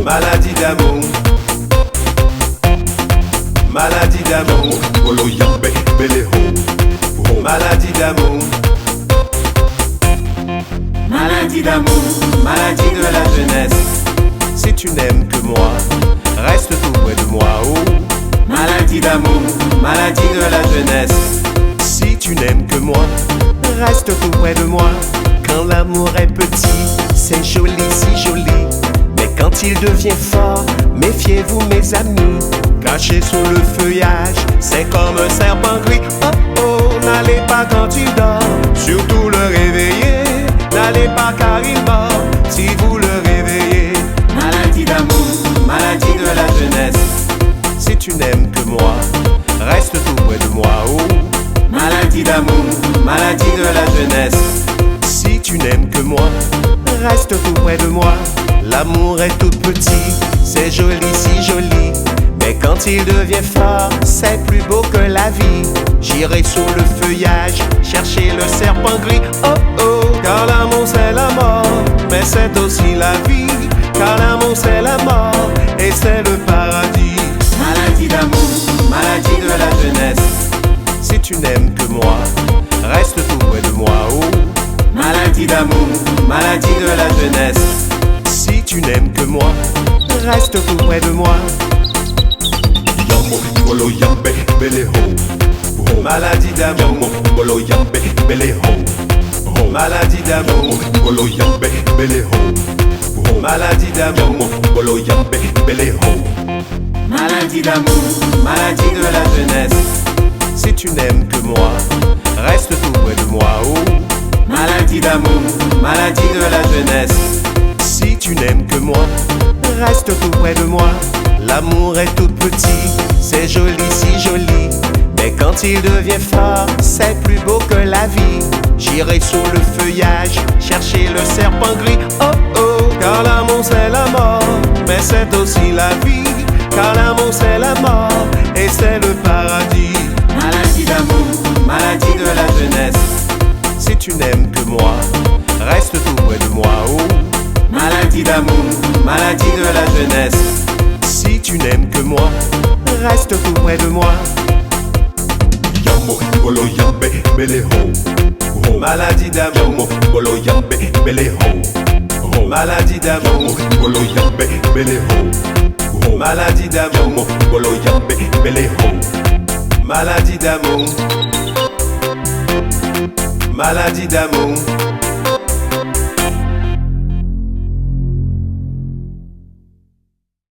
Maladie d'amour. Maladie d'amour. Maladie d'amour. Maladie d'amour. Maladie de la jeunesse. Si tu n'aimes que moi, reste tout près de moi. Oh. Maladie d'amour. Maladie de la jeunesse. Si tu n'aimes que moi, reste tout près de moi. Quand l'amour est petit, c'est joli, si joli. Mais quand il devient fort, méfiez-vous mes amis. Caché sous le feuillage, c'est comme un serpent gris. Oh oh, n'allez pas quand il dort, surtout le réveiller. N'allez pas car il mord, si vous le réveillez. Maladie d'amour, maladie de la jeunesse. Si tu n'aimes que moi, reste tout près de moi. Oh. Maladie d'amour, maladie de la jeunesse. Si tu n'aimes que moi, reste tout près de moi. L'amour est tout petit, c'est joli, si joli. Mais quand il devient fort, c'est plus beau que la vie. J'irai sous le feuillage, chercher le serpent gris. Oh oh, car l'amour c'est la mort, mais c'est aussi la vie. Car l'amour c'est la mort, et c'est le paradis. Maladie d'amour, maladie de la jeunesse. Si tu n'aimes que moi, reste tout près de moi. Oh. Maladie d'amour, maladie de la jeunesse. Si tu n'aimes que moi, reste tout près de moi. Maladie d'amour, maladie d'amour, maladie d'amour, maladie d'amour, maladie de la jeunesse. Si tu n'aimes que moi, reste tout près de moi. Oh. Maladie d'amour, maladie de la jeunesse. Si tu n'aimes que moi, reste tout près de moi. L'amour est tout petit, c'est joli, si joli. Mais quand il devient fort, c'est plus beau que la vie. J'irai sous le feuillage, chercher le serpent gris. Oh oh, car l'amour c'est la mort, mais c'est aussi la vie. Car l'amour c'est la mort, et c'est le paradis. Maladie d'amour, maladie de la jeunesse. Si tu n'aimes que moi, reste tout près de moi. Oh. Maladie d'amour, maladie de la jeunesse. Si tu n'aimes que moi, reste tout près de moi. Maladie d'amour, maladie d'amour, maladie d'amour, maladie d'amour, maladie d'amour.